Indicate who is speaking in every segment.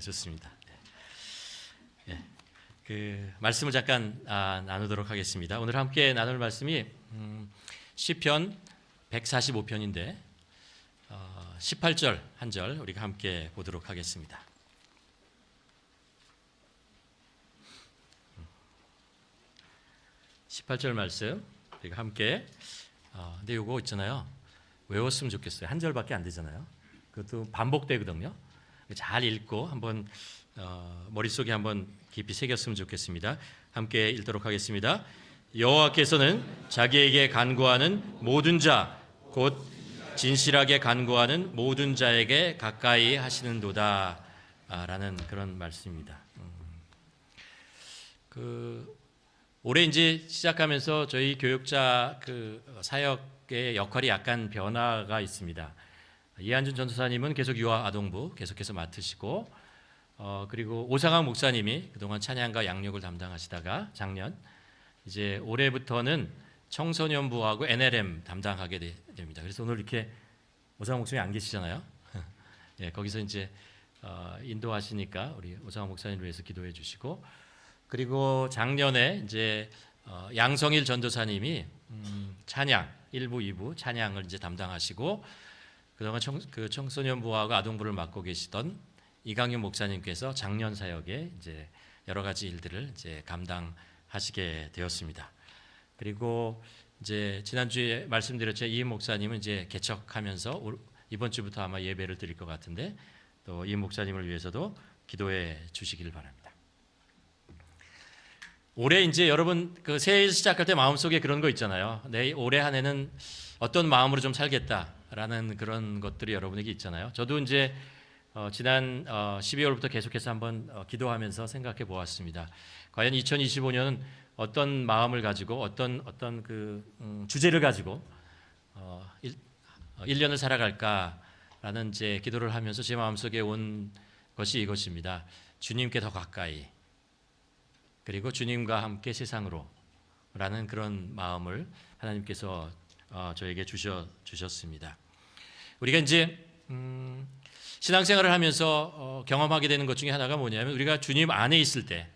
Speaker 1: 좋습니다. 예, 그 말씀을 잠깐 나누도록 하겠습니다. 오늘 함께 나눌 말씀이 시편 145편인데 18절 한 절 우리가 함께 보도록 하겠습니다. 음, 18절 말씀 우리가 함께 근데 이거 있잖아요. 외웠으면 좋겠어요. 한 절밖에 안 되잖아요. 그것도 반복되거든요. 잘 읽고 한번 머릿속에 한번 깊이 새겼으면 좋겠습니다. 함께 읽도록 하겠습니다. 여호와께서는 자기에게 간구하는 모든 자 곧 진실하게 간구하는 모든 자에게 가까이 하시는도다 라는 그런 말씀입니다. 올해 이제 시작하면서 저희 교육자 사역의 역할이 약간 변화가 있습니다. 이한준 전도사님은 계속 유아 아동부 계속해서 맡으시고 그리고 오상학 목사님이 그동안 찬양과 양육을 담당하시다가 작년 이제 올해부터는 청소년부하고 NLM 담당하게 됩니다. 그래서 오늘 이렇게 오상학 목사님이 안 계시잖아요. 예, 거기서 이제 인도하시니까 우리 오상학 목사님을 위해서 기도해 주시고 그리고 작년에 이제 양성일 전도사님이 찬양 1부, 2부 찬양을 이제 담당하시고 그동안 청소년부하고 아동부를 맡고 계시던 이강윤 목사님께서 작년 사역에 이제 여러 가지 일들을 이제 감당하시게 되었습니다. 그리고 이제 지난주에 말씀드렸죠. 이임 목사님은 이제 개척하면서 이번 주부터 아마 예배를 드릴 것 같은데 또 이임 목사님을 위해서도 기도해 주시기를 바랍니다. 올해 이제 여러분 새해 시작할 때 마음속에 그런 거 있잖아요. 내 올해 한 해는 어떤 마음으로 좀 살겠다라는 그런 것들이 여러분에게 있잖아요. 저도 이제 지난 12월부터 계속해서 한번 기도하면서 생각해 보았습니다. 과연 2025년은 어떤 마음을 가지고 어떤 주제를 가지고 1년을 살아갈까라는 이제 기도를 하면서 제 마음속에 온 것이 이것입니다. 주님께 더 가까이 그리고 주님과 함께 세상으로 라는 그런 마음을 하나님께서 저에게 주셨습니다. 우리가 이제 신앙생활을 하면서 경험하게 되는 것 중에 하나가 뭐냐면 우리가 주님 안에 있을 때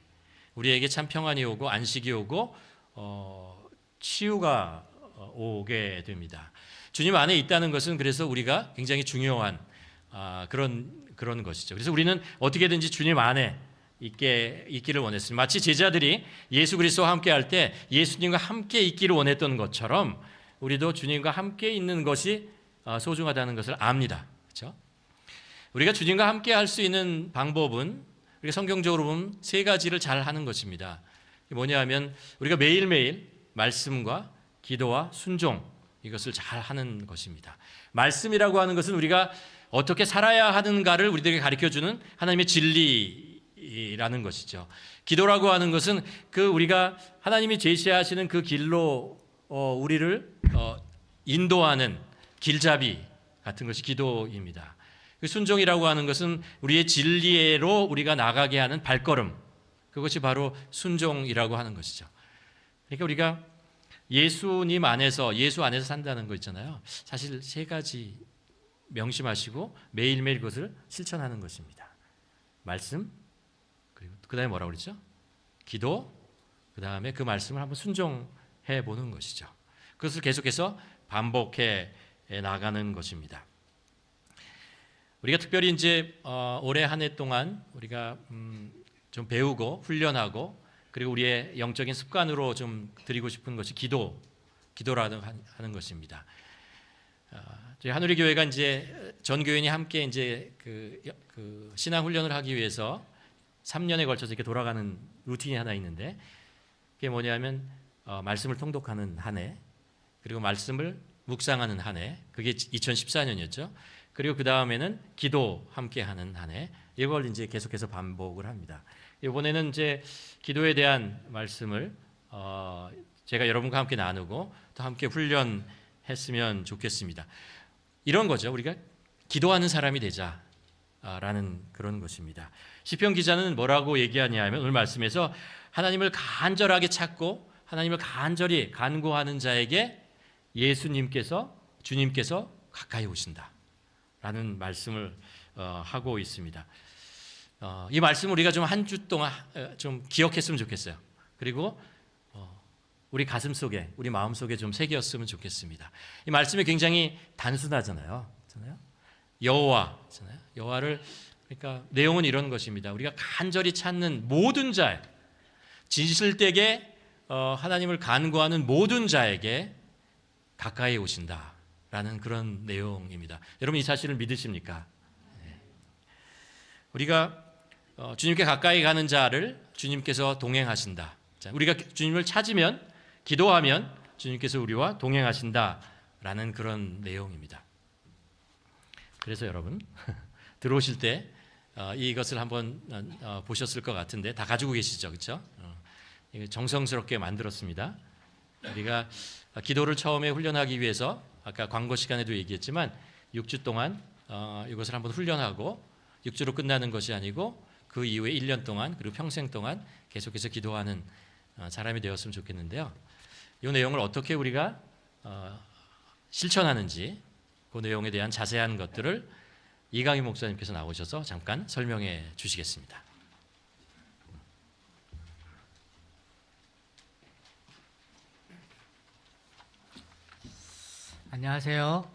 Speaker 1: 우리에게 참 평안이 오고 안식이 오고 치유가 오게 됩니다. 주님 안에 있다는 것은 그래서 우리가 굉장히 중요한 그런 것이죠. 그래서 우리는 어떻게든지 주님 안에 있기를 원했습니다. 마치 제자들이 예수 그리스도와 함께 할 때 예수님과 함께 있기를 원했던 것처럼 우리도 주님과 함께 있는 것이 소중하다는 것을 압니다. 그렇죠? 우리가 주님과 함께 할 수 있는 방법은 우리가 성경적으로 보면 세 가지를 잘 하는 것입니다. 뭐냐 하면 우리가 매일매일 말씀과 기도와 순종 이것을 잘 하는 것입니다. 말씀이라고 하는 것은 우리가 어떻게 살아야 하는가를 우리들에게 가르쳐주는 하나님의 진리라는 것이죠. 기도라고 하는 것은 우리가 하나님이 제시하시는 그 길로 우리를 인도하는 길잡이 같은 것이 기도입니다. 순종이라고 하는 것은 우리의 진리로 우리가 나가게 하는 발걸음, 그것이 바로 순종이라고 하는 것이죠. 그러니까 우리가 예수님 안에서 예수 안에서 산다는 거 있잖아요. 사실 세 가지 명심하시고 매일매일 그것을 실천하는 것입니다. 말씀, 그리고 그다음에 뭐라고 그랬죠? 기도, 그다음에 그 말씀을 한번 순종해 보는 것이죠. 그것을 계속해서 반복해 나가는 것입니다. 우리가 특별히 이제 올해 한 해 동안 우리가 좀 배우고 훈련하고 그리고 우리의 영적인 습관으로 좀 드리고 싶은 것이 기도라는 하는 것입니다. 저희 한우리 교회가 이제 전 교인이 함께 이제 그 신앙 훈련을 하기 위해서 3년에 걸쳐서 이렇게 돌아가는 루틴이 하나 있는데 그게 뭐냐면 말씀을 통독하는 한 해, 그리고 말씀을 묵상하는 한 해, 그게 2014년이었죠. 그리고 그 다음에는 기도 함께하는 한 해, 이걸 이제 계속해서 반복을 합니다. 이번에는 이제 기도에 대한 말씀을 제가 여러분과 함께 나누고 또 함께 훈련했으면 좋겠습니다. 이런 거죠. 우리가 기도하는 사람이 되자라는 그런 것입니다. 시편 기자는 뭐라고 얘기하냐 하면 오늘 말씀에서 하나님을 간절하게 찾고 하나님을 간절히 간구하는 자에게 주님께서 가까이 오신다 라는 말씀을 하고 있습니다. 이 말씀 우리가 좀 한 주 동안 좀 기억했으면 좋겠어요. 그리고 우리 가슴 속에, 우리 마음 속에 좀 새겼으면 좋겠습니다. 이 말씀이 굉장히 단순하잖아요. 여호와잖아요. 여호와를, 그러니까 내용은 이런 것입니다. 우리가 간절히 찾는 모든 자에, 진실되게 하나님을 간구하는 모든 자에게 가까이 오신다라는 그런 내용입니다. 여러분 이 사실을 믿으십니까? 우리가 주님께 가까이 가는 자를 주님께서 동행하신다. 우리가 주님을 찾으면, 기도하면 주님께서 우리와 동행하신다라는 그런 내용입니다. 그래서 여러분 들어오실 때 이것을 한번 보셨을 것 같은데 다 가지고 계시죠, 그렇죠? 정성스럽게 만들었습니다. 우리가 기도를 처음에 훈련하기 위해서 아까 광고 시간에도 얘기했지만 6주 동안 이것을 한번 훈련하고 6주로 끝나는 것이 아니고 그 이후에 1년 동안 그리고 평생 동안 계속해서 기도하는 사람이 되었으면 좋겠는데요. 이 내용을 어떻게 우리가 실천하는지 그 내용에 대한 자세한 것들을 이강희 목사님께서 나오셔서 잠깐 설명해 주시겠습니다.
Speaker 2: 안녕하세요.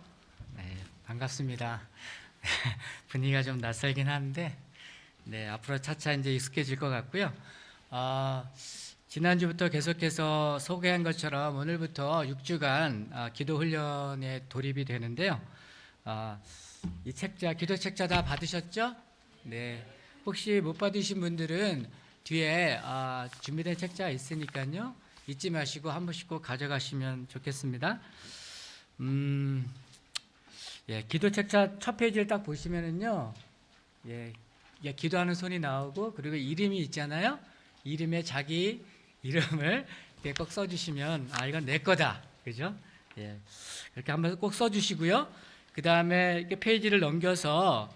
Speaker 2: 네, 반갑습니다. 분위기가 좀 낯설긴 한데, 네, 앞으로 차차 이제 익숙해질 것 같고요. 지난주부터 계속해서 소개한 것처럼 오늘부터 6주간 기도 훈련에 돌입이 되는데요. 이 책자, 기도 책자 다 받으셨죠? 네. 혹시 못 받으신 분들은 뒤에 준비된 책자 있으니까요. 잊지 마시고 한 번씩 꼭 가져가시면 좋겠습니다. 예, 기도 책자 첫 페이지를 딱 보시면은요, 예, 기도하는 손이 나오고 그리고 이름이 있잖아요. 이름에 자기 이름을 이렇게 꼭 써주시면 이건 내 거다, 그죠? 예, 이렇게 한번 꼭 써주시고요. 그 다음에 이렇게 페이지를 넘겨서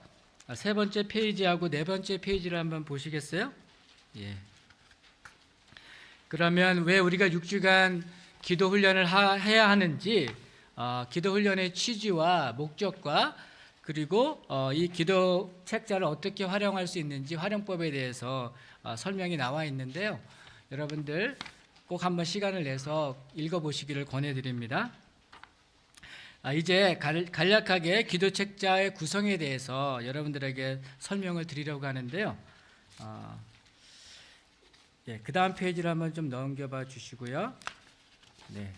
Speaker 2: 세 번째 페이지하고 네 번째 페이지를 한번 보시겠어요? 예. 그러면 왜 우리가 6주간 기도 훈련을 해야 하는지, 기도 훈련의 취지와 목적과 그리고 이 기도 책자를 어떻게 활용할 수 있는지 활용법에 대해서 설명이 나와 있는데요. 여러분들 꼭 한번 시간을 내서 읽어보시기를 권해드립니다. 이제 간략하게 기도 책자의 구성에 대해서 여러분들에게 설명을 드리려고 하는데요. 예, 그 다음 페이지를 한번 좀 넘겨봐 주시고요. 네.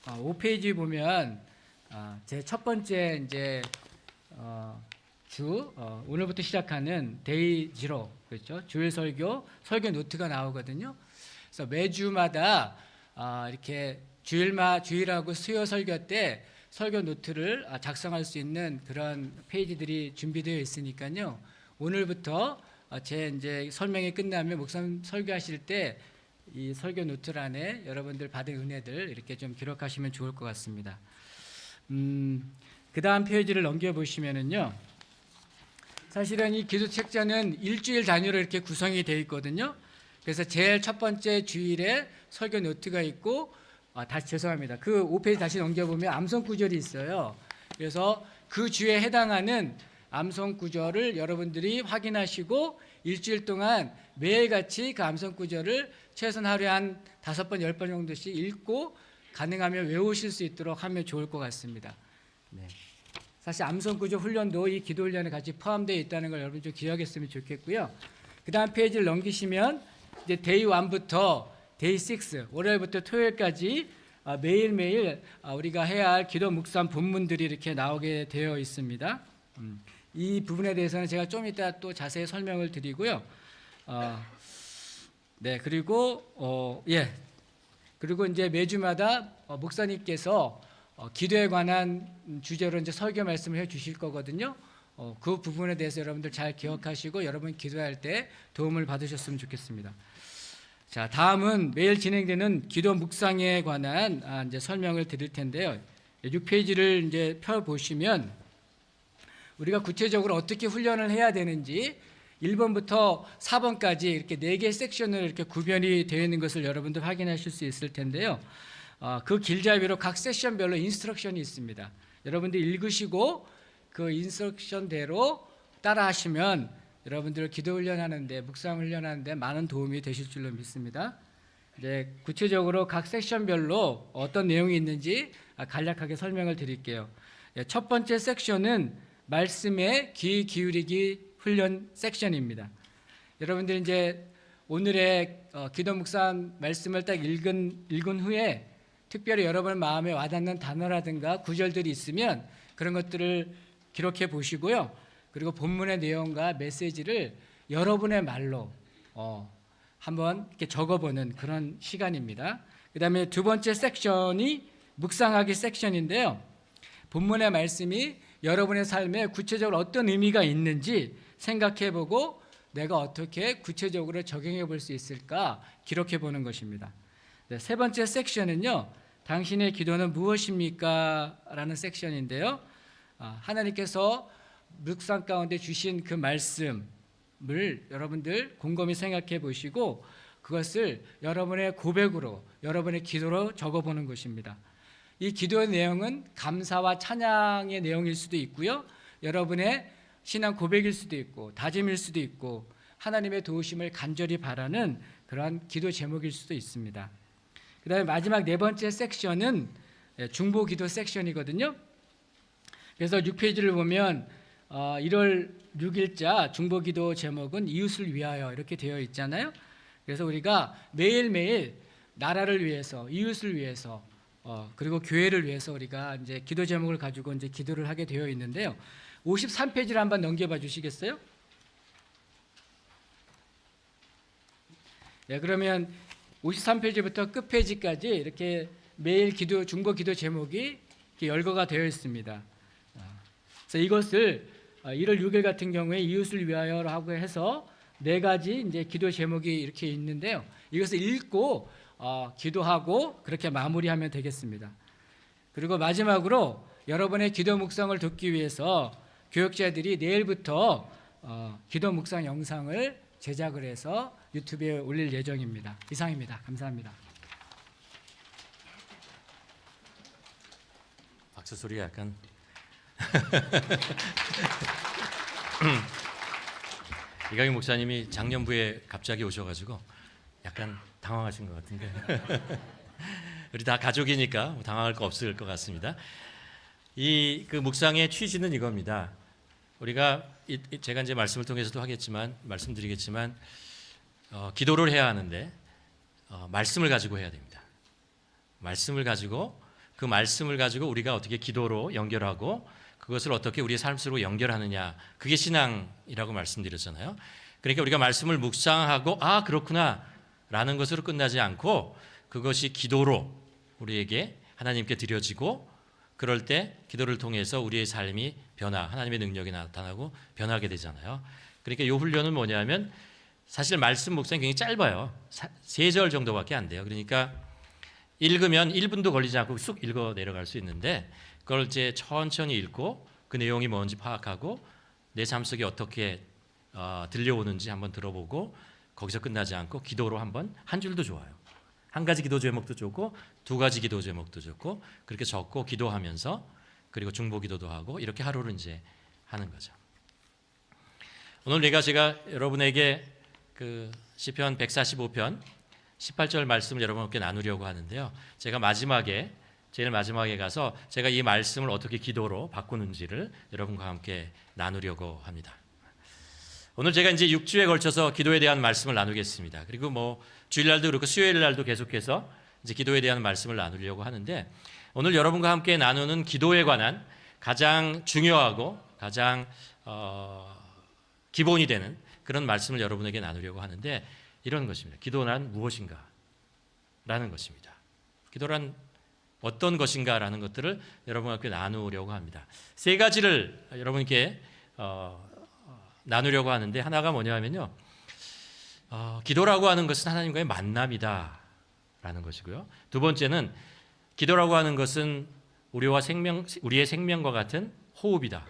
Speaker 2: 5페이지 보면 제 첫 번째 이제 오늘부터 시작하는 데이 지로, 그렇죠? 주일 설교 노트가 나오거든요. 그래서 매주마다 이렇게 주일하고 수요 설교 때 설교 노트를 작성할 수 있는 그런 페이지들이 준비되어 있으니까요. 오늘부터 제 이제 설명이 끝나면 목사님 설교하실 때 이 설교 노트란에 여러분들 받은 은혜들 이렇게 좀 기록하시면 좋을 것 같습니다. 그 다음 페이지를 넘겨보시면은요. 사실은 이 기도 책자는 일주일 단위로 이렇게 구성이 되어 있거든요. 그래서 제일 첫 번째 주일에 설교 노트가 있고, 다시 죄송합니다. 그 5페이지 다시 넘겨보면 암송 구절이 있어요. 그래서 그 주에 해당하는 암송 구절을 여러분들이 확인하시고 일주일 동안 매일같이 그 암송 구절을 최소한 하루에 한 5번, 10번 정도씩 읽고 가능하면 외우실 수 있도록 하면 좋을 것 같습니다. 네. 사실 암송 구절 훈련도 이 기도 훈련에 같이 포함되어 있다는 걸 여러분 좀 기억했으면 좋겠고요. 그 다음 페이지를 넘기시면 이제 데이 1부터 데이 6, 월요일부터 토요일까지 매일매일 우리가 해야 할 기도 묵상 본문들이 이렇게 나오게 되어 있습니다. 이 부분에 대해서는 제가 좀 이따 또 자세히 설명을 드리고요. 네, 그리고 그리고 이제 매주마다 목사님께서 기도에 관한 주제로 이제 설교 말씀을 해 주실 거거든요. 그 부분에 대해서 여러분들 잘 기억하시고 여러분 기도할 때 도움을 받으셨으면 좋겠습니다. 자, 다음은 매일 진행되는 기도 묵상에 관한 이제 설명을 드릴 텐데요. 6페이지를 이제 펴 보시면 우리가 구체적으로 어떻게 훈련을 해야 되는지 1번부터 4번까지 이렇게 4개의 섹션으로 이렇게 구별이 되어 있는 것을 여러분들 확인하실 수 있을 텐데요. 그 길잡이로 각 세션별로 인스트럭션이 있습니다. 여러분들 읽으시고 그 인스트럭션대로 따라 하시면 여러분들 기도 훈련하는데, 묵상 훈련하는데 많은 도움이 되실 줄로 믿습니다. 이제 구체적으로 각 섹션별로 어떤 내용이 있는지 간략하게 설명을 드릴게요. 첫 번째 섹션은 말씀에 귀 기울이기 훈련 섹션입니다. 여러분들 이제 오늘의 기도 묵상 말씀을 딱 읽은 후에 특별히 여러분 마음에 와닿는 단어라든가 구절들이 있으면 그런 것들을 기록해 보시고요. 그리고 본문의 내용과 메시지를 여러분의 말로 한번 이렇게 적어보는 그런 시간입니다. 그 다음에 두 번째 섹션이 묵상하기 섹션인데요. 본문의 말씀이 여러분의 삶에 구체적으로 어떤 의미가 있는지 생각해보고 내가 어떻게 구체적으로 적용해 볼 수 있을까 기록해 보는 것입니다. 세 번째 섹션은요, 당신의 기도는 무엇입니까? 라는 섹션인데요. 하나님께서 묵상 가운데 주신 그 말씀을 여러분들 곰곰이 생각해 보시고 그것을 여러분의 고백으로, 여러분의 기도로 적어 보는 것입니다. 이 기도의 내용은 감사와 찬양의 내용일 수도 있고요, 여러분의 신앙 고백일 수도 있고 다짐일 수도 있고 하나님의 도우심을 간절히 바라는 그러한 기도 제목일 수도 있습니다. 그 다음에 마지막 네 번째 섹션은 중보 기도 섹션이거든요. 그래서 6페이지를 보면 1월 6일자 중보 기도 제목은 이웃을 위하여 이렇게 되어 있잖아요. 그래서 우리가 매일매일 나라를 위해서, 이웃을 위해서, 그리고 교회를 위해서 우리가 이제 기도 제목을 가지고 이제 기도를 하게 되어 있는데요. 53페이지를 한번 넘겨봐 주시겠어요? 네, 그러면 53페이지부터 끝페이지까지 이렇게 매일 기도, 중보 기도 제목이 이렇게 열거가 되어 있습니다. 그래서 이것을 1월 6일 같은 경우에 이웃을 위하여라고 해서 네 가지 이제 기도 제목이 이렇게 있는데요. 이것을 읽고 기도하고 그렇게 마무리하면 되겠습니다. 그리고 마지막으로 여러분의 기도 묵상을 돕기 위해서 교역자들이 내일부터 기도 묵상 영상을 제작을 해서 유튜브에 올릴 예정입니다. 이상입니다. 감사합니다.
Speaker 1: 박수 소리가 약간 이강희 목사님이 작년부에 갑자기 오셔가지고 약간 당황하신 것 같은데 우리 다 가족이니까 당황할 거 없을 것 같습니다. 그 묵상의 취지는 이겁니다. 우리가 제가 이제 말씀을 통해서도 말씀드리겠지만 기도를 해야 하는데 말씀을 가지고 해야 됩니다. 말씀을 가지고 그 말씀을 가지고 우리가 어떻게 기도로 연결하고 그것을 어떻게 우리의 삶 속으로 연결하느냐, 그게 신앙이라고 말씀드렸잖아요. 그러니까 우리가 말씀을 묵상하고 그렇구나 라는 것으로 끝나지 않고 그것이 기도로 우리에게 하나님께 드려지고 그럴 때 기도를 통해서 우리의 삶이 하나님의 능력이 나타나고 변하게 되잖아요. 그러니까 이 훈련은 뭐냐면 사실 말씀 묵상이 굉장히 짧아요. 3절 정도밖에 안 돼요. 그러니까 읽으면 1분도 걸리지 않고 쑥 읽어 내려갈 수 있는데 그걸 이제 천천히 읽고 그 내용이 뭔지 파악하고 내 삶 속에 어떻게 들려오는지 한번 들어보고 거기서 끝나지 않고 기도로 한 줄도 좋아요. 한 가지 기도 제목도 좋고 두 가지 기도 제목도 좋고 그렇게 적고 기도하면서 그리고 중보 기도도 하고 이렇게 하루를 이제 하는 거죠. 오늘 제가 여러분에게 그 시편 145편 18절 말씀을 여러분께 나누려고 하는데요. 제가 제일 마지막에 가서 제가 이 말씀을 어떻게 기도로 바꾸는지를 여러분과 함께 나누려고 합니다. 오늘 제가 이제 6주에 걸쳐서 기도에 대한 말씀을 나누겠습니다. 그리고 주일날도 그렇고 수요일날도 계속해서 이제 기도에 대한 말씀을 나누려고 하는데 오늘 여러분과 함께 나누는 기도에 관한 가장 중요하고 가장 기본이 되는 그런 말씀을 여러분에게 나누려고 하는데 이런 것입니다. 기도란 무엇인가? 라는 것입니다. 기도란 어떤 것인가? 라는 것들을 여러분과 함께 나누려고 합니다. 3가지를 여러분께 나누려고 하는데 하나가 뭐냐면요. 기도라고 하는 것은 하나님과의 만남이다 라는 것이고요. 두 번째는 기도라고 하는 것은 우리의 생명과 같은 호흡이다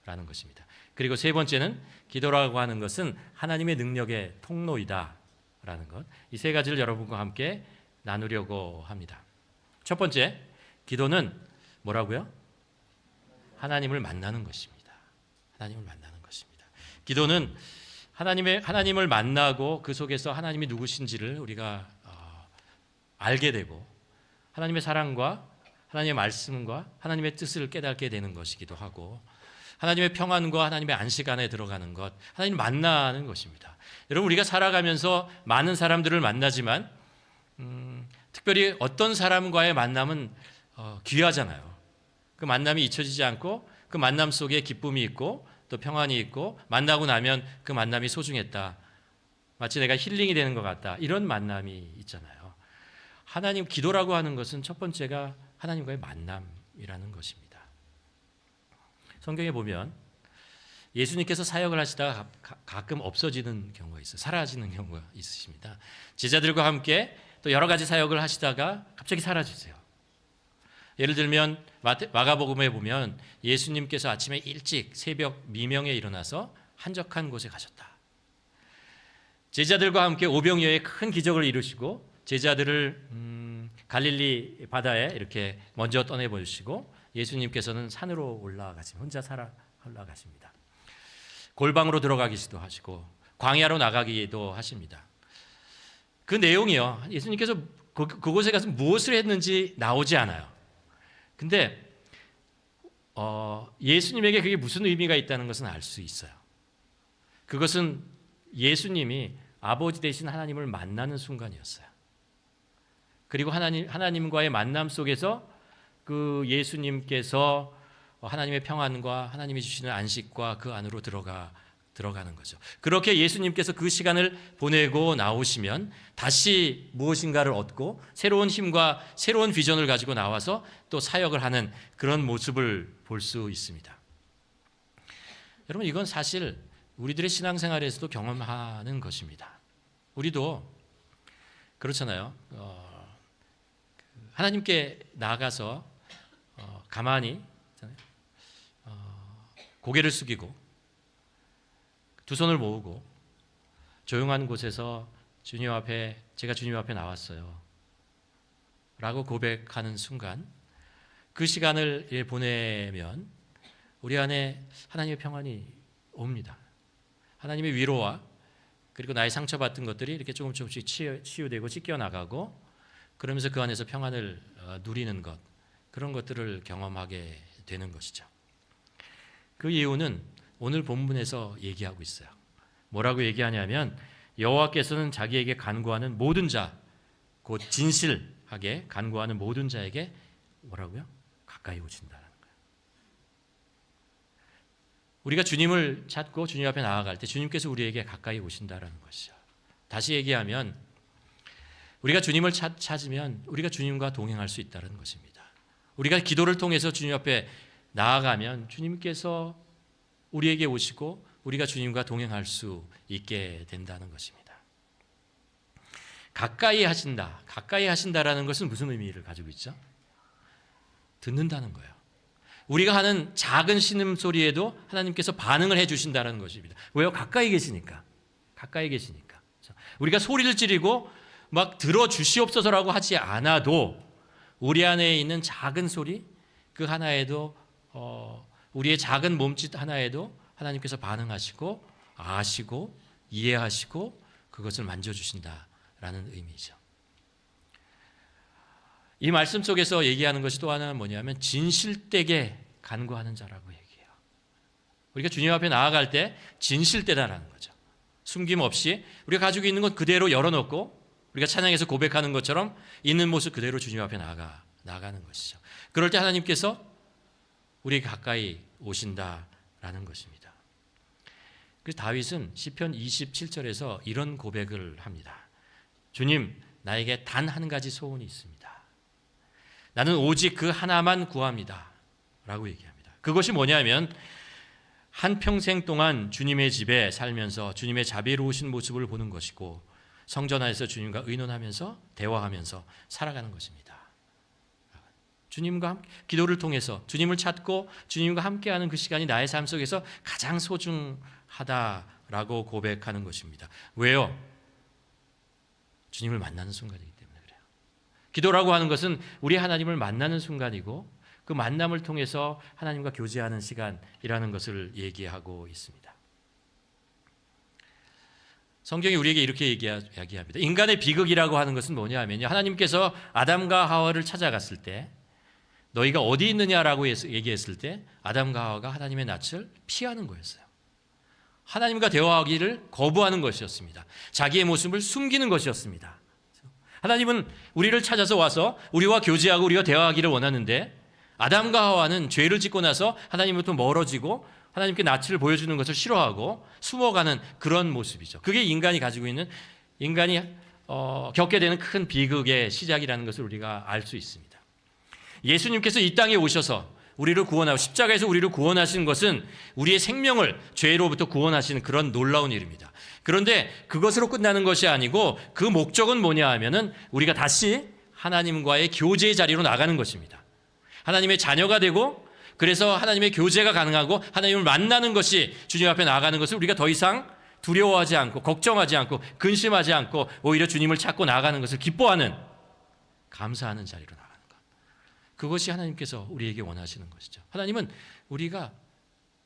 Speaker 1: 라는 것입니다. 그리고 세 번째는 기도라고 하는 것은 하나님의 능력의 통로이다 라는 것. 이 3가지를 여러분과 함께 나누려고 합니다. 첫 번째, 기도는 뭐라고요? 하나님을 만나는 것입니다. 하나님을 만나는 것입니다. 기도는 하나님을 만나고 그 속에서 하나님이 누구신지를 우리가 알게 되고 하나님의 사랑과 하나님의 말씀과 하나님의 뜻을 깨닫게 되는 것이기도 하고 하나님의 평안과 하나님의 안식 안에 들어가는 것, 하나님을 만나는 것입니다. 여러분, 우리가 살아가면서 많은 사람들을 만나지만 특별히 어떤 사람과의 만남은 귀하잖아요. 그 만남이 잊혀지지 않고 그 만남 속에 기쁨이 있고 또 평안이 있고 만나고 나면 그 만남이 소중했다. 마치 내가 힐링이 되는 것 같다. 이런 만남이 있잖아요. 하나님 기도라고 하는 것은 첫 번째가 하나님과의 만남이라는 것입니다. 성경에 보면 예수님께서 사역을 하시다가 가끔 없어지는 경우가 있어요. 사라지는 경우가 있으십니다. 제자들과 함께 또 여러 가지 사역을 하시다가 갑자기 사라지세요. 예를 들면 마가복음에 보면 예수님께서 아침에 일찍 새벽 미명에 일어나서 한적한 곳에 가셨다. 제자들과 함께 오병이어의 큰 기적을 이루시고 제자들을 갈릴리 바다에 이렇게 먼저 떠내보시고 예수님께서는 산으로 혼자 올라가십니다. 골방으로 들어가기도 하시고 광야로 나가기도 하십니다. 그 내용이요. 예수님께서 그곳에 가서 무엇을 했는지 나오지 않아요. 근데 예수님에게 그게 무슨 의미가 있다는 것은 알 수 있어요. 그것은 예수님이 아버지 되신 하나님을 만나는 순간이었어요. 그리고 하나님과의 만남 속에서 그 예수님께서 하나님의 평안과 하나님이 주시는 안식과 그 안으로 들어가는 거죠. 그렇게 예수님께서 그 시간을 보내고 나오시면 다시 무엇인가를 얻고 새로운 힘과 새로운 비전을 가지고 나와서 또 사역을 하는 그런 모습을 볼 수 있습니다. 여러분, 이건 사실 우리들의 신앙생활에서도 경험하는 것입니다. 우리도 그렇잖아요. 하나님께 나아가서 가만히 고개를 숙이고 두 손을 모으고 조용한 곳에서 제가 주님 앞에 나왔어요 라고 고백하는 순간 그 시간을 보내면 우리 안에 하나님의 평안이 옵니다. 하나님의 위로와 그리고 나의 상처받은 것들이 이렇게 조금씩 치유되고 찢겨나가고 그러면서 그 안에서 평안을 누리는 것, 그런 것들을 경험하게 되는 것이죠. 그 이유는 오늘 본문에서 얘기하고 있어요. 뭐라고 얘기하냐면 여호와께서는 자기에게 간구하는 모든 자, 곧 진실하게 간구하는 모든 자에게 뭐라고요? 가까이 오신다는 거예요. 우리가 주님을 찾고 주님 앞에 나아갈 때 주님께서 우리에게 가까이 오신다는 것이죠. 다시 얘기하면 우리가 주님을 찾으면 우리가 주님과 동행할 수 있다는 것입니다. 우리가 기도를 통해서 주님 앞에 나아가면 주님께서 우리에게 오시고 우리가 주님과 동행할 수 있게 된다는 것입니다. 가까이 하신다라는 것은 무슨 의미를 가지고 있죠? 듣는다는 거예요. 우리가 하는 작은 신음소리에도 하나님께서 반응을 해주신다는 것입니다. 왜요? 가까이 계시니까. 우리가 소리를 지르고 막 들어주시옵소서라고 하지 않아도 우리 안에 있는 작은 소리 그 하나에도 우리의 작은 몸짓 하나에도 하나님께서 반응하시고 아시고 이해하시고 그것을 만져주신다라는 의미죠. 이 말씀 속에서 얘기하는 것이 또 하나는 뭐냐면 진실되게 간구하는 자라고 얘기해요. 우리가 주님 앞에 나아갈 때 진실되다라는 거죠. 숨김없이 우리가 가지고 있는 것 그대로 열어놓고 우리가 찬양에서 고백하는 것처럼 있는 모습 그대로 주님 앞에 나가는 것이죠. 그럴 때 하나님께서 우리에게 가까이 오신다라는 것입니다. 그래서 다윗은 시편 27절에서 이런 고백을 합니다. 주님, 나에게 단 한 가지 소원이 있습니다. 나는 오직 그 하나만 구합니다 라고 얘기합니다. 그것이 뭐냐면 한평생 동안 주님의 집에 살면서 주님의 자비로우신 모습을 보는 것이고 성전 안에서 주님과 의논하면서 대화하면서 살아가는 것입니다. 주님과 함께 기도를 통해서 주님을 찾고 주님과 함께하는 그 시간이 나의 삶 속에서 가장 소중하다라고 고백하는 것입니다. 왜요? 주님을 만나는 순간이기 때문에 그래요. 기도라고 하는 것은 우리 하나님을 만나는 순간이고 그 만남을 통해서 하나님과 교제하는 시간이라는 것을 얘기하고 있습니다. 성경이 우리에게 이렇게 이야기합니다. 인간의 비극이라고 하는 것은 뭐냐 하면요, 하나님께서 아담과 하와를 찾아갔을 때 너희가 어디 있느냐라고 얘기했을 때 아담과 하와가 하나님의 낯을 피하는 거였어요. 하나님과 대화하기를 거부하는 것이었습니다. 자기의 모습을 숨기는 것이었습니다. 하나님은 우리를 찾아서 와서 우리와 교제하고 우리와 대화하기를 원하는데 아담과 하와는 죄를 짓고 나서 하나님으로부터 멀어지고 하나님께 낯을 보여주는 것을 싫어하고 숨어가는 그런 모습이죠. 그게 인간이 가지고 있는, 인간이 겪게 되는 큰 비극의 시작이라는 것을 우리가 알 수 있습니다. 예수님께서 이 땅에 오셔서 우리를 구원하고 십자가에서 우리를 구원하시는 것은 우리의 생명을 죄로부터 구원하시는 그런 놀라운 일입니다. 그런데 그것으로 끝나는 것이 아니고 그 목적은 뭐냐 하면은 우리가 다시 하나님과의 교제의 자리로 나가는 것입니다. 하나님의 자녀가 되고, 그래서 하나님의 교제가 가능하고 하나님을 만나는 것이, 주님 앞에 나아가는 것을 우리가 더 이상 두려워하지 않고 걱정하지 않고 근심하지 않고 오히려 주님을 찾고 나아가는 것을 기뻐하는, 감사하는 자리로 나가는 것. 그것이 하나님께서 우리에게 원하시는 것이죠. 하나님은 우리가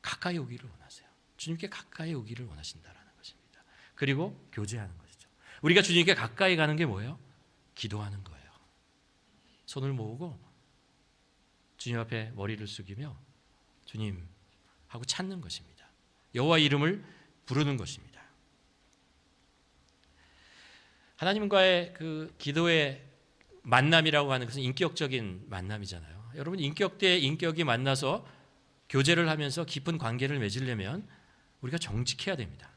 Speaker 1: 가까이 오기를 원하세요. 주님께 가까이 오기를 원하신다라는 것입니다. 그리고 교제하는 것이죠. 우리가 주님께 가까이 가는 게 뭐예요? 기도하는 거예요. 손을 모으고 주님 앞에 머리를 숙이며 주님 하고 찾는 것입니다. 여호와 이름을 부르는 것입니다. 하나님과의 그 기도의 만남이라고 하는 것은 인격적인 만남이잖아요. 여러분, 인격 대 인격이 만나서 교제를 하면서 깊은 관계를 맺으려면 우리가 정직해야 됩니다.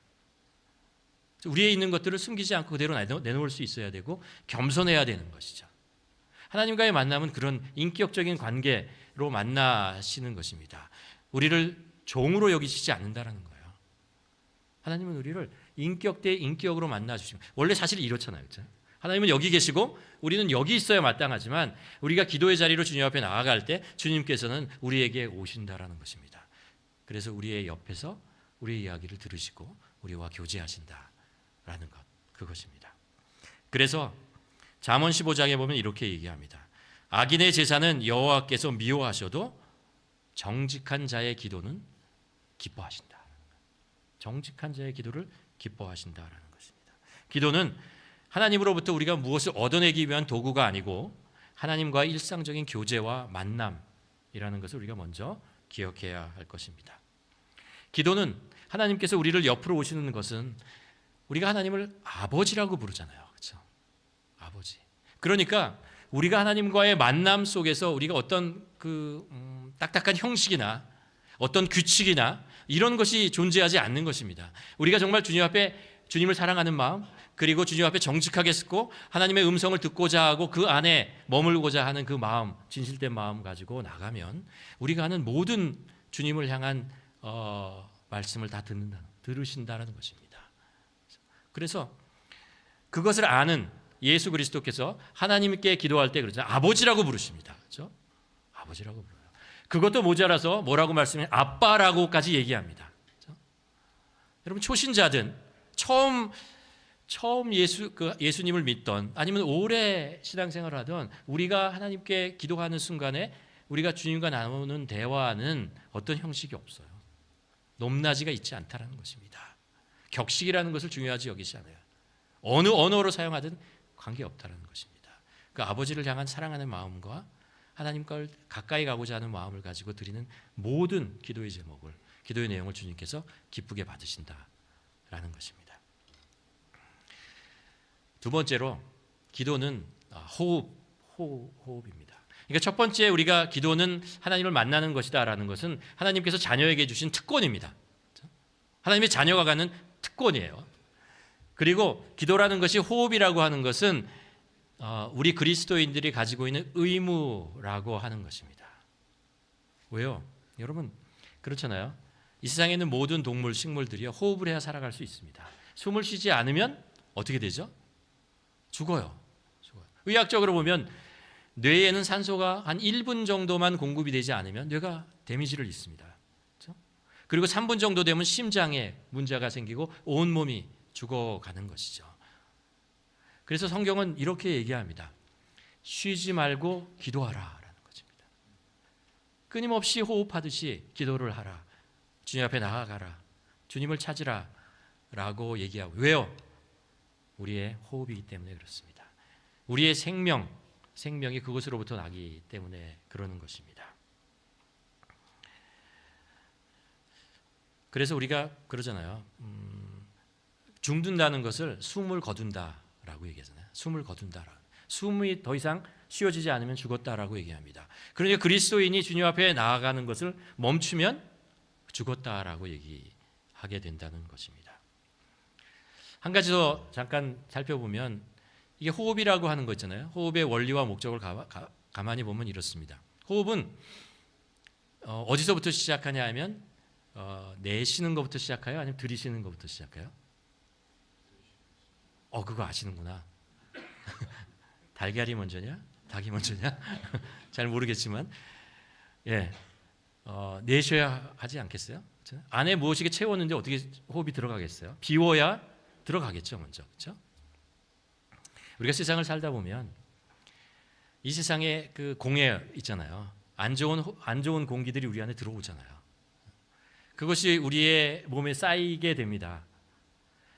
Speaker 1: 우리에 있는 것들을 숨기지 않고 그대로 내놓을 수 있어야 되고 겸손해야 되는 것이죠. 하나님과의 만남은 그런 인격적인 관계로 만나시는 것입니다. 우리를 종으로 여기시지 않는다라는 거예요. 하나님은 우리를 인격 대 인격으로 만나 주십니다. 원래 사실 이렇잖아요. 그렇죠? 하나님은 여기 계시고 우리는 여기 있어야 마땅하지만 우리가 기도의 자리로 주님 앞에 나아갈 때 주님께서는 우리에게 오신다라는 것입니다. 그래서 우리의 옆에서 우리의 이야기를 들으시고 우리와 교제하신다라는 것, 그것입니다. 그래서 잠언 15장에 보면 이렇게 얘기합니다. 악인의 제사는 여호와께서 미워하셔도 정직한 자의 기도는 기뻐하신다. 정직한 자의 기도를 기뻐하신다라는 것입니다. 기도는 하나님으로부터 우리가 무엇을 얻어내기 위한 도구가 아니고 하나님과의 일상적인 교제와 만남이라는 것을 우리가 먼저 기억해야 할 것입니다. 기도는 하나님께서 우리를 옆으로 오시는 것은 우리가 하나님을 아버지라고 부르잖아요. 그렇죠? 아버지. 그러니까 우리가 하나님과의 만남 속에서 우리가 어떤 딱딱한 형식이나 어떤 규칙이나 이런 것이 존재하지 않는 것입니다. 우리가 정말 주님 앞에 주님을 사랑하는 마음, 그리고 주님 앞에 정직하게 쓰고 하나님의 음성을 듣고자 하고 그 안에 머물고자 하는 그 마음, 진실된 마음 가지고 나가면 우리가 하는 모든 주님을 향한 말씀을 다 들으신다는 것입니다. 그래서 그것을 아는 예수 그리스도께서 하나님께 기도할 때 그러죠. 아버지라고 부르십니다. 그렇죠? 아버지라고 불러요. 그것도 모자라서 뭐라고 말씀해? 아빠라고까지 얘기합니다. 그렇죠? 여러분, 초신자든 처음 예수님을 믿던, 아니면 오래 신앙생활을 하던 우리가 하나님께 기도하는 순간에 우리가 주님과 나누는 대화는 어떤 형식이 없어요. 높낮이가 있지 않다라는 것입니다. 격식이라는 것을 중요하지 여기지 않아요. 어느 언어로 사용하든 관계없다라는 것입니다. 그 아버지를 향한 사랑하는 마음과 하나님과 가까이 가고자 하는 마음을 가지고 드리는 모든 기도의 제목을, 기도의 내용을 주님께서 기쁘게 받으신다라는 것입니다. 두 번째로 기도는 호흡입니다. 그러니까 첫 번째 우리가 기도는 하나님을 만나는 것이다라는 것은 하나님께서 자녀에게 주신 특권입니다. 하나님의 자녀가 가는 특권이에요. 그리고 기도라는 것이, 호흡이라고 하는 것은 우리 그리스도인들이 가지고 있는 의무라고 하는 것입니다. 왜요? 여러분, 그렇잖아요. 이 세상에 있는 모든 동물, 식물들이 호흡을 해야 살아갈 수 있습니다. 숨을 쉬지 않으면 어떻게 되죠? 죽어요. 의학적으로 보면 뇌에는 산소가 한 1분 정도만 공급이 되지 않으면 뇌가 데미지를 입습니다. 그렇죠? 그리고 3분 정도 되면 심장에 문제가 생기고 온몸이 죽어가는 것이죠. 그래서 성경은 이렇게 얘기합니다. 쉬지 말고 기도하라라는 것입니다. 끊임없이 호흡하듯이 기도를 하라. 주님 앞에 나아가라. 주님을 찾으라 라고 얘기하고. 왜요? 우리의 호흡이기 때문에 그렇습니다. 우리의 생명이 그것으로부터 나기 때문에 그러는 것입니다. 그래서 우리가 그러잖아요. 죽는다는 것을 숨을 거둔다라고 얘기하잖아요. 숨을 거둔다. 숨이 더 이상 쉬어지지 않으면 죽었다라고 얘기합니다. 그러니까 그리스도인이 주님 앞에 나아가는 것을 멈추면 죽었다라고 얘기하게 된다는 것입니다. 한 가지 더 잠깐 살펴보면 이게 호흡이라고 하는 거 있잖아요. 호흡의 원리와 목적을 가만히 보면 이렇습니다. 호흡은 어디서부터 시작하냐 하면 내쉬는 것부터 시작해요? 아니면 들이쉬는 것부터 시작해요? 그거 아시는구나. 달걀이 먼저냐? 닭이 먼저냐? 잘 모르겠지만 내쉬어야 하지 않겠어요? 안에 무엇이게 채웠는데 어떻게 호흡이 들어가겠어요? 비워야 들어가겠죠, 먼저. 그렇죠? 우리가 세상을 살다 보면 이 세상에 그 공해 있잖아요. 안 좋은 공기들이 우리 안에 들어오잖아요. 그것이 우리의 몸에 쌓이게 됩니다.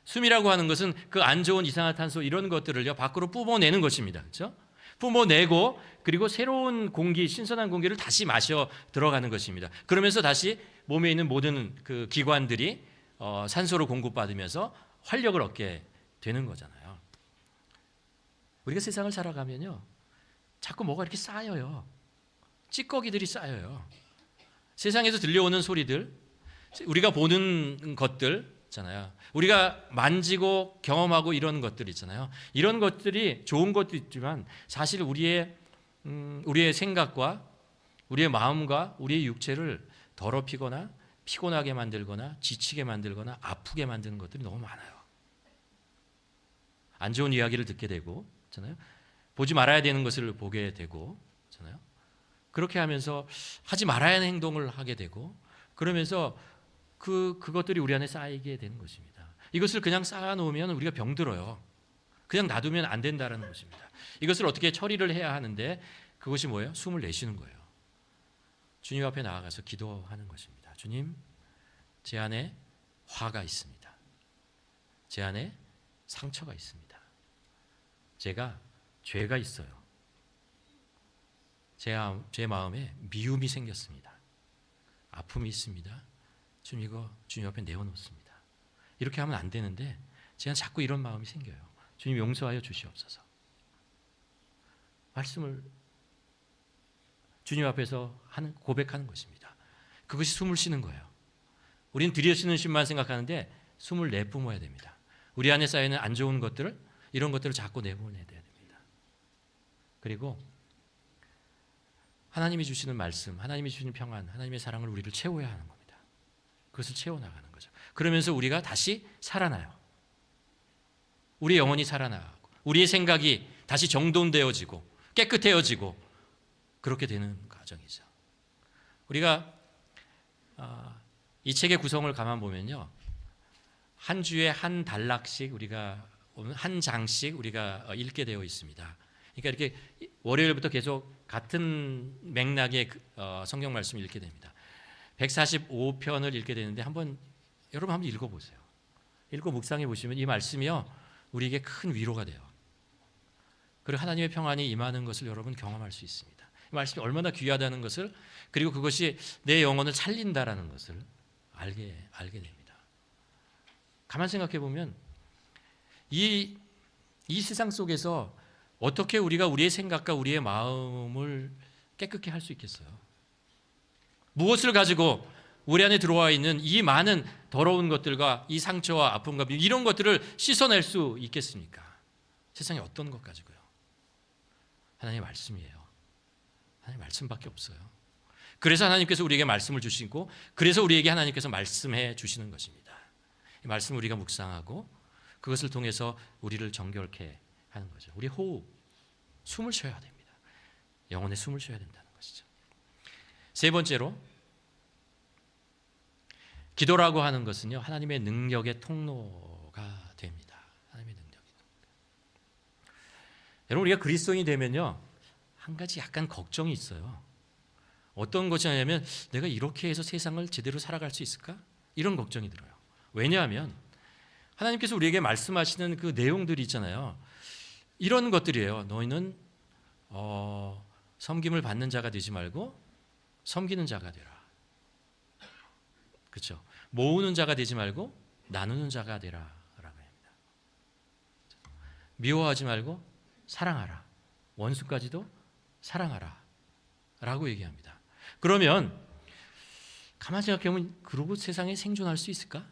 Speaker 1: 숨이라고 하는 것은 그 안 좋은 이산화탄소 이런 것들을요 밖으로 뿜어내는 것입니다. 그렇죠? 뿜어내고 그리고 새로운 공기, 신선한 공기를 다시 마셔 들어가는 것입니다. 그러면서 다시 몸에 있는 모든 그 기관들이 산소를 공급받으면서 활력을 얻게 되는 거잖아요. 우리가 세상을 살아가면요 자꾸 뭐가 이렇게 쌓여요. 찌꺼기들이 쌓여요. 세상에서 들려오는 소리들, 우리가 보는 것들 있잖아요. 우리가 만지고 경험하고 이런 것들 있잖아요. 이런 것들이 좋은 것도 있지만 사실 우리의 생각과 우리의 마음과 우리의 육체를 더럽히거나 피곤하게 만들거나 지치게 만들거나 아프게 만드는 것들이 너무 많아요. 안 좋은 이야기를 듣게 되고, 있잖아요. 보지 말아야 되는 것을 보게 되고, 있잖아요. 그렇게 하면서 하지 말아야 하는 행동을 하게 되고, 그러면서 그것들이 우리 안에 쌓이게 되는 것입니다. 이것을 그냥 쌓아놓으면 우리가 병들어요. 그냥 놔두면 안 된다는 것입니다. 이것을 어떻게 처리를 해야 하는데 그것이 뭐예요? 숨을 내쉬는 거예요. 주님 앞에 나아가서 기도하는 것입니다. 주님, 제 안에 화가 있습니다. 제 안에 상처가 있습니다. 제가 죄가 있어요. 제 마음에 미움이 생겼습니다. 아픔이 있습니다. 주님, 이거 주님 앞에 내어놓습니다. 이렇게 하면 안 되는데 제가 자꾸 이런 마음이 생겨요. 주님 용서하여 주시옵소서. 말씀을 주님 앞에서 고백하는 것입니다. 그것이 숨을 쉬는 거예요. 우리는 들이쉬는 쉼만 생각하는데 숨을 내뿜어야 됩니다. 우리 안에 쌓이는 안 좋은 것들을, 이런 것들을 자꾸 내보내야 됩니다. 그리고 하나님이 주시는 말씀, 하나님이 주시는 평안, 하나님의 사랑을 우리를 채워야 하는 겁니다. 그것을 채워나가는 거죠. 그러면서 우리가 다시 살아나요. 우리의 영혼이 살아나고 우리의 생각이 다시 정돈되어지고 깨끗해지고 그렇게 되는 과정이죠. 우리가 이 책의 구성을 가만 보면요, 한 주에 한 단락씩 우리가 한 장씩 우리가 읽게 되어 있습니다. 그러니까 이렇게 월요일부터 계속 같은 맥락의 성경 말씀을 읽게 됩니다. 145편을 읽게 되는데 여러분 한번 읽어보세요. 읽고 묵상해 보시면 이 말씀이요 우리에게 큰 위로가 돼요. 그리고 하나님의 평안이 임하는 것을 여러분 경험할 수 있습니다. 이 말씀이 얼마나 귀하다는 것을, 그리고 그것이 내 영혼을 살린다라는 것을 알게 됩니다. 가만 생각해 보면 이 세상 속에서 어떻게 우리가 우리의 생각과 우리의 마음을 깨끗게 할 수 있겠어요? 무엇을 가지고 우리 안에 들어와 있는 이 많은 더러운 것들과 이 상처와 아픔과 이런 것들을 씻어낼 수 있겠습니까? 세상에 어떤 것 가지고요? 하나님의 말씀이에요. 하나님의 말씀밖에 없어요. 그래서 하나님께서 우리에게 말씀을 주시고, 그래서 우리에게 하나님께서 말씀해 주시는 것입니다. 이 말씀을 우리가 묵상하고 그것을 통해서 우리를 정결케 하는 거죠. 우리 호흡, 숨을 쉬어야 됩니다. 영혼의 숨을 쉬어야 된다는 것이죠. 세 번째로, 기도라고 하는 것은요 하나님의 능력의 통로가 됩니다. 하나님의 능력이. 여러분, 우리가 그리스도인이 되면요 한 가지 약간 걱정이 있어요. 어떤 것이냐면 내가 이렇게 해서 세상을 제대로 살아갈 수 있을까? 이런 걱정이 들어요. 왜냐하면 하나님께서 우리에게 말씀하시는 그 내용들이 있잖아요. 이런 것들이에요. 너희는 섬김을 받는 자가 되지 말고 섬기는 자가 되라. 그렇죠? 모으는 자가 되지 말고 나누는 자가 되라라고 합니다. 미워하지 말고 사랑하라. 원수까지도 사랑하라라고 얘기합니다. 그러면 가만히 생각해보면 그러고 세상에 생존할 수 있을까?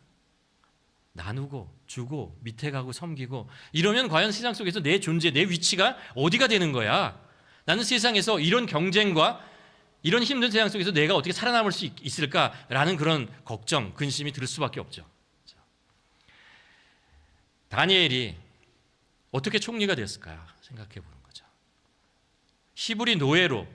Speaker 1: 나누고 주고 밑에 가고 섬기고 이러면 과연 세상 속에서 내 존재, 내 위치가 어디가 되는 거야? 나는 세상에서 이런 경쟁과 이런 힘든 세상 속에서 내가 어떻게 살아남을 수 있을까라는 그런 걱정, 근심이 들 수밖에 없죠. 다니엘이 어떻게 총리가 됐을까 생각해 보는 거죠. 히브리 노예로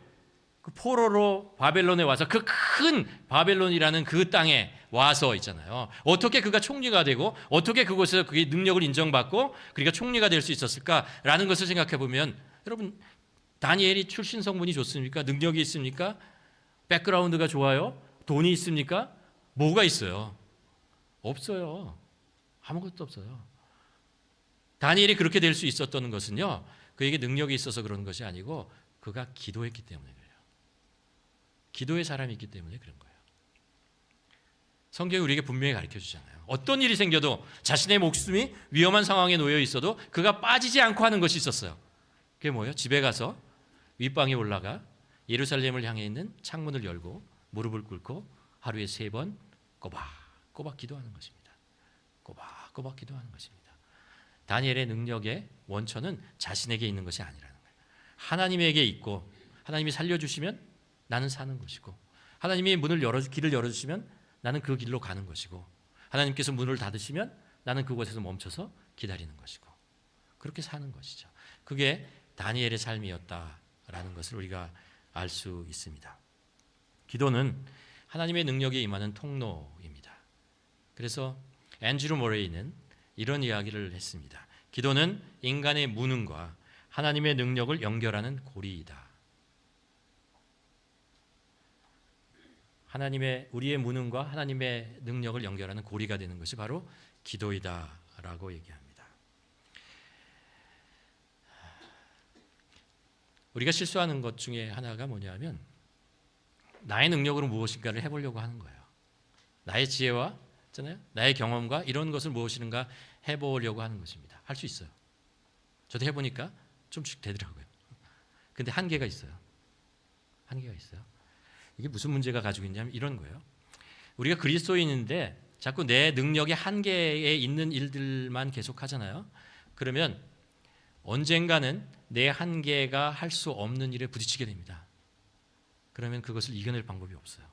Speaker 1: 그 포로로 바벨론에 와서 그 큰 바벨론이라는 그 땅에 와서 있잖아요. 어떻게 그가 총리가 되고 어떻게 그곳에서 그의 능력을 인정받고 그러니까 총리가 될 수 있었을까라는 것을 생각해 보면 여러분 다니엘이 출신 성분이 좋습니까? 능력이 있습니까? 백그라운드가 좋아요? 돈이 있습니까? 뭐가 있어요? 없어요. 아무것도 없어요. 다니엘이 그렇게 될 수 있었던 것은요. 그에게 능력이 있어서 그런 것이 아니고 그가 기도했기 때문에 그래요. 기도의 사람이 있기 때문에 그런 거예요. 성경이 우리에게 분명히 가르쳐 주잖아요. 어떤 일이 생겨도 자신의 목숨이 위험한 상황에 놓여 있어도 그가 빠지지 않고 하는 것이 있었어요. 그게 뭐예요? 집에 가서 윗방에 올라가 예루살렘을 향해 있는 창문을 열고 무릎을 꿇고 하루에 3번 꼬박꼬박 기도하는 것입니다. 꼬박꼬박 기도하는 것입니다. 다니엘의 능력의 원천은 자신에게 있는 것이 아니라는 거예요. 하나님에게 있고 하나님이 살려주시면 나는 사는 것이고 하나님이 길을 열어주시면 나는 그 길로 가는 것이고 하나님께서 문을 닫으시면 나는 그곳에서 멈춰서 기다리는 것이고 그렇게 사는 것이죠. 그게 다니엘의 삶이었다라는 것을 우리가 알 수 있습니다. 기도는 하나님의 능력이 임하는 통로입니다. 그래서 앤드류 모레이는 이런 이야기를 했습니다. 기도는 인간의 무능과 하나님의 능력을 연결하는 고리이다. 우리의 무능과 하나님의 능력을 연결하는 고리가 되는 것이 바로 기도이다라고 얘기합니다. 우리가 실수하는 것 중에 하나가 뭐냐면 나의 능력으로 무엇인가를 해보려고 하는 거예요. 나의 지혜와 있잖아요. 나의 경험과 이런 것을 무엇인가 해보려고 하는 것입니다. 할 수 있어요. 저도 해보니까 좀씩 되더라고요. 근데 한계가 있어요. 이게 무슨 문제가 가지고 있냐면 이런 거예요. 우리가 그리스도인인데 자꾸 내 능력의 한계에 있는 일들만 계속 하잖아요. 그러면 언젠가는 내 한계가 할 수 없는 일에 부딪히게 됩니다. 그러면 그것을 이겨낼 방법이 없어요.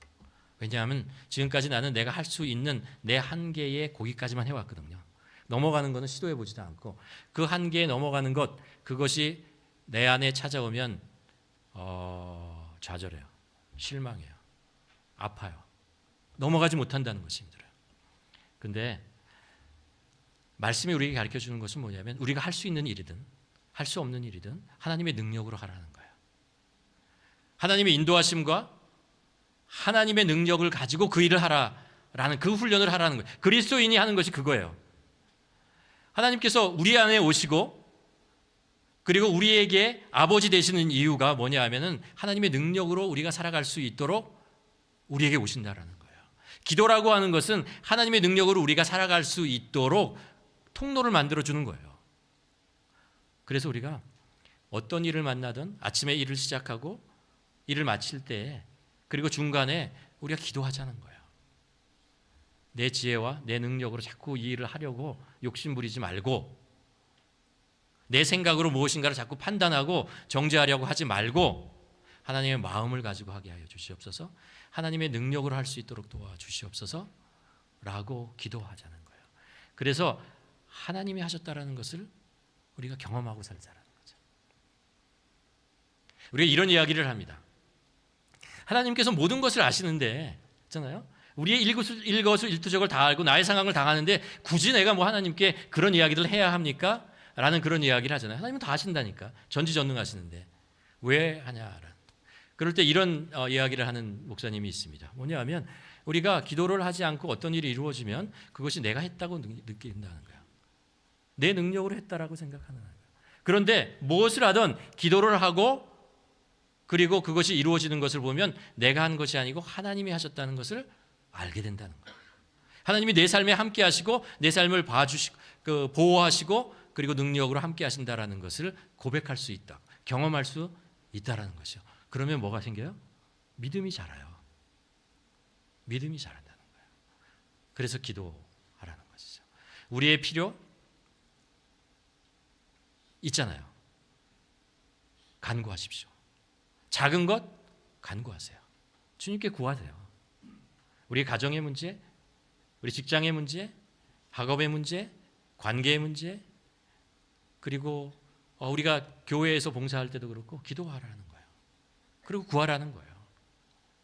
Speaker 1: 왜냐하면 지금까지 나는 내가 할 수 있는 내 한계에 거기까지만 해왔거든요. 넘어가는 것은 시도해보지도 않고 그 한계에 넘어가는 것 그것이 내 안에 찾아오면 좌절해요. 실망해요. 아파요. 넘어가지 못한다는 것이 힘들어요. 근데 말씀이 우리에게 가르쳐주는 것은 뭐냐면 우리가 할 수 있는 일이든 할 수 없는 일이든 하나님의 능력으로 하라는 거예요. 하나님의 인도하심과 하나님의 능력을 가지고 그 일을 하라라는 그 훈련을 하라는 거예요. 그리스도인이 하는 것이 그거예요. 하나님께서 우리 안에 오시고 그리고 우리에게 아버지 되시는 이유가 뭐냐 하면은 하나님의 능력으로 우리가 살아갈 수 있도록 우리에게 오신다라는 거예요. 기도라고 하는 것은 하나님의 능력으로 우리가 살아갈 수 있도록 통로를 만들어 주는 거예요. 그래서 우리가 어떤 일을 만나든 아침에 일을 시작하고 일을 마칠 때 그리고 중간에 우리가 기도하자는 거예요. 내 지혜와 내 능력으로 자꾸 이 일을 하려고 욕심 부리지 말고 내 생각으로 무엇인가를 자꾸 판단하고 정죄하려고 하지 말고 하나님의 마음을 가지고 하게 하여 주시옵소서. 하나님의 능력으로 할 수 있도록 도와주시옵소서 라고 기도하자는 거예요. 그래서 하나님이 하셨다라는 것을 우리가 경험하고 살자라는 거죠. 우리가 이런 이야기를 합니다. 하나님께서 모든 것을 아시는데 있잖아요. 우리의 일거수일투족을 다 알고 나의 상황을 다 아는데 굳이 내가 뭐 하나님께 그런 이야기를 해야 합니까? 라는 그런 이야기를 하잖아요. 하나님은 다 아신다니까. 전지전능하시는데 왜 하냐라는. 그럴 때 이런 이야기를 하는 목사님이 있습니다. 뭐냐 하면 우리가 기도를 하지 않고 어떤 일이 이루어지면 그것이 내가 했다고 느낀다는 거예요. 내 능력으로 했다라고 생각하는 거예요. 그런데 무엇을 하든 기도를 하고 그리고 그것이 이루어지는 것을 보면 내가 한 것이 아니고 하나님이 하셨다는 것을 알게 된다는 거예요. 하나님이 내 삶에 함께 하시고 내 삶을 보호하시고 그리고 능력으로 함께 하신다라는 것을 고백할 수 있다. 경험할 수 있다라는 것이요. 그러면 뭐가 생겨요? 믿음이 자라요. 믿음이 자란다는 거예요. 그래서 기도하라는 것이죠. 우리의 필요 있잖아요. 간구하십시오. 작은 것 간구하세요. 주님께 구하세요. 우리 가정의 문제, 우리 직장의 문제, 학업의 문제, 관계의 문제, 그리고 우리가 교회에서 봉사할 때도 그렇고 기도하라는 거예요. 그리고 구하라는 거예요.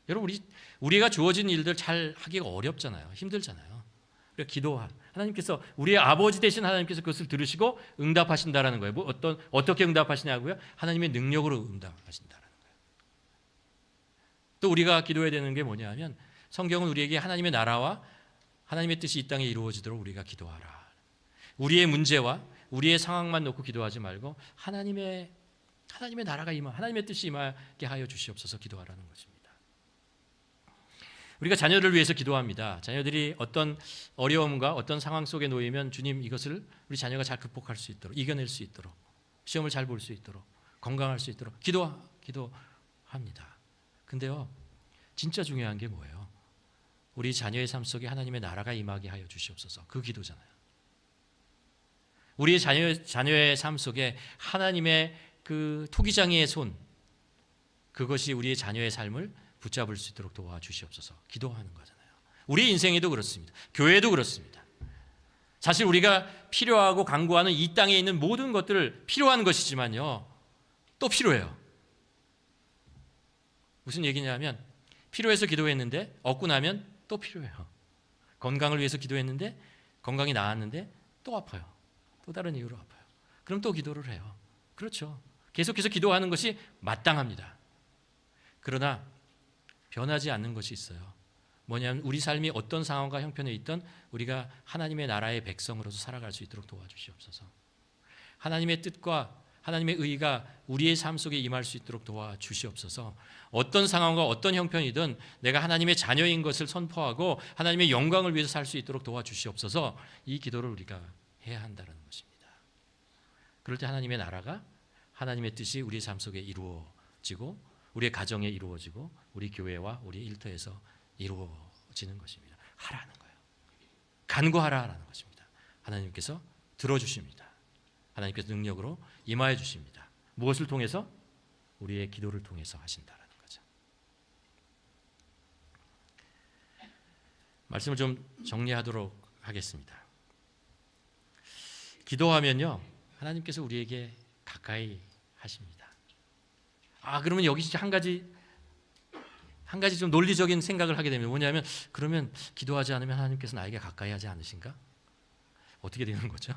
Speaker 1: 여러분 우리가 주어진 일들 잘 하기가 어렵잖아요. 힘들잖아요. 그러니까 기도하. 하나님께서 우리의 아버지 되신 하나님께서 그것을 들으시고 응답하신다라는 거예요. 어떻게 응답하시냐고요? 하나님의 능력으로 응답하신다라는 거예요. 또 우리가 기도해야 되는 게 뭐냐면 성경은 우리에게 하나님의 나라와 하나님의 뜻이 이 땅에 이루어지도록 우리가 기도하라. 우리의 문제와 우리의 상황만 놓고 기도하지 말고 하나님의 나라가 하나님의 뜻이 임하게 하여 주시옵소서 기도하라는 것입니다. 우리가 자녀를 위해서 기도합니다. 자녀들이 어떤 어려움과 어떤 상황 속에 놓이면 주님 이것을 우리 자녀가 잘 극복할 수 있도록 이겨낼 수 있도록 시험을 잘 볼 수 있도록 건강할 수 있도록 기도합니다. 근데요 진짜 중요한 게 뭐예요? 우리 자녀의 삶 속에 하나님의 나라가 임하게 하여 주시옵소서 그 기도잖아요. 우리 자녀의 삶 속에 하나님의 그 토기장이의 손 그것이 우리의 자녀의 삶을 붙잡을 수 있도록 도와주시옵소서 기도하는 거잖아요. 우리 인생에도 그렇습니다. 교회도 그렇습니다. 사실 우리가 필요하고 간구하는 이 땅에 있는 모든 것들을 필요한 것이지만요 또 필요해요. 무슨 얘기냐면 필요해서 기도했는데 얻고 나면 또 필요해요. 건강을 위해서 기도했는데 건강이 나았는데 또 아파요. 또 다른 이유로 아파요. 그럼 또 기도를 해요. 그렇죠. 계속해서 기도하는 것이 마땅합니다. 그러나 변하지 않는 것이 있어요. 뭐냐면 우리 삶이 어떤 상황과 형편에 있던 우리가 하나님의 나라의 백성으로서 살아갈 수 있도록 도와주시옵소서. 하나님의 뜻과 하나님의 의가 우리의 삶 속에 임할 수 있도록 도와주시옵소서. 어떤 상황과 어떤 형편이든 내가 하나님의 자녀인 것을 선포하고 하나님의 영광을 위해서 살 수 있도록 도와주시옵소서. 이 기도를 우리가 해야 한다는 것입니다. 그럴 때 하나님의 나라가 하나님의 뜻이 우리의 삶 속에 이루어지고 우리의 가정에 이루어지고 우리 교회와 우리 일터에서 이루어지는 것입니다. 하라는 거예요. 간구하라라는 것입니다. 하나님께서 들어주십니다. 하나님께서 능력으로 임하여 주십니다. 무엇을 통해서? 우리의 기도를 통해서 하신다라는 거죠. 말씀을 좀 정리하도록 하겠습니다. 기도하면요 하나님께서 우리에게 가까이 하십니다. 그러면 여기 한 가지 좀 논리적인 생각을 하게 됩니다. 뭐냐면 그러면 기도하지 않으면 하나님께서 나에게 가까이 하지 않으신가? 어떻게 되는 거죠?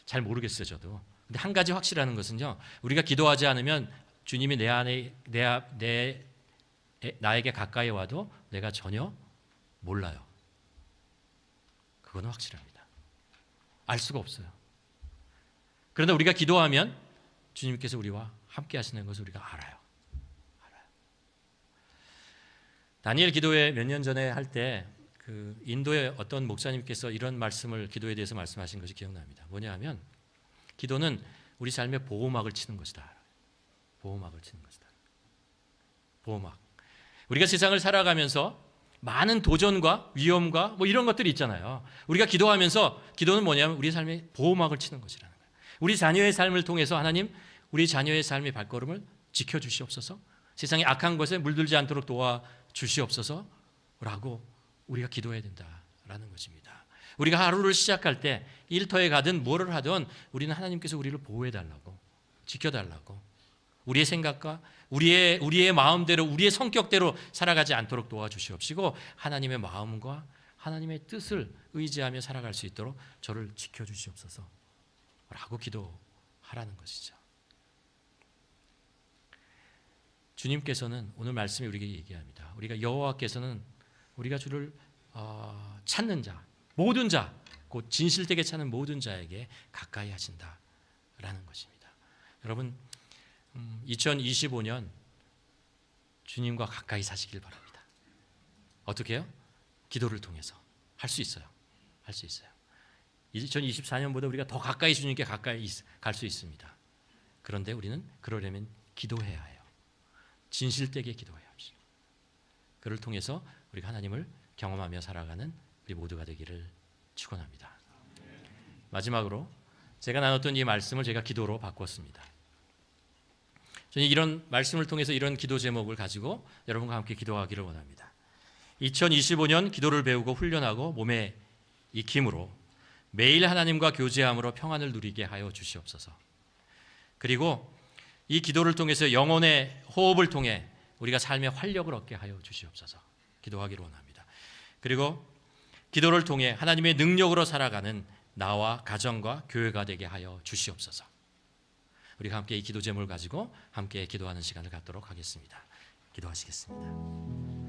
Speaker 1: 잘 모르겠어요 저도. 근데 한 가지 확실한 것은요 우리가 기도하지 않으면 주님이 내 안에 나에게 가까이 와도 내가 전혀 몰라요. 그건 확실합니다. 알 수가 없어요. 그런데 우리가 기도하면 주님께서 우리와 함께 하시는 것을 우리가 알아요. 다니엘 기도회 몇 년 전에 할 때 그 인도의 어떤 목사님께서 이런 말씀을 기도에 대해서 말씀하신 것이 기억납니다. 뭐냐 하면 기도는 우리 삶의 보호막을 치는 것이다. 보호막을 치는 것이다. 보호막. 우리가 세상을 살아가면서 많은 도전과 위험과 뭐 이런 것들이 있잖아요. 우리가 기도하면서 기도는 뭐냐면 우리 삶의 보호막을 치는 것이라는 거예요. 우리 자녀의 삶을 통해서 하나님 우리 자녀의 삶의 발걸음을 지켜주시옵소서. 세상의 악한 것에 물들지 않도록 도와주시옵소서라고 우리가 기도해야 된다라는 것입니다. 우리가 하루를 시작할 때 일터에 가든 뭐를 하든 우리는 하나님께서 우리를 보호해달라고 지켜달라고 우리의 생각과 우리의 마음대로 우리의 성격대로 살아가지 않도록 도와주시옵시고 하나님의 마음과 하나님의 뜻을 의지하며 살아갈 수 있도록 저를 지켜주시옵소서 라고 기도하라는 것이죠. 주님께서는 오늘 말씀이 우리에게 얘기합니다. 우리가 여호와께서는 우리가 주를 찾는 자 모든 자 곧 진실되게 찾는 모든 자에게 가까이 하신다라는 것입니다. 여러분 2025년 주님과 가까이 사시길 바랍니다. 어떻게 해요? 기도를 통해서 할 수 있어요. 할 수 있어요. 2024년보다 우리가 더 가까이 주님께 가까이 갈 수 있습니다. 그런데 우리는 그러려면 기도해야 해요. 진실되게 기도해야 합시다. 그를 통해서 우리가 하나님을 경험하며 살아가는 우리 모두가 되기를 축원합니다. 마지막으로 제가 나눴던 이 말씀을 제가 기도로 바꿨습니다. 저는 이런 말씀을 통해서 이런 기도 제목을 가지고 여러분과 함께 기도하기를 원합니다. 2025년 기도를 배우고 훈련하고 몸에 익힘으로 매일 하나님과 교제함으로 평안을 누리게 하여 주시옵소서. 그리고 이 기도를 통해서 영혼의 호흡을 통해 우리가 삶의 활력을 얻게 하여 주시옵소서. 기도하기를 원합니다. 그리고 기도를 통해 하나님의 능력으로 살아가는 나와 가정과 교회가 되게 하여 주시옵소서. 우리가 함께 이 기도 제목을 가지고 함께 기도하는 시간을 갖도록 하겠습니다. 기도하시겠습니다.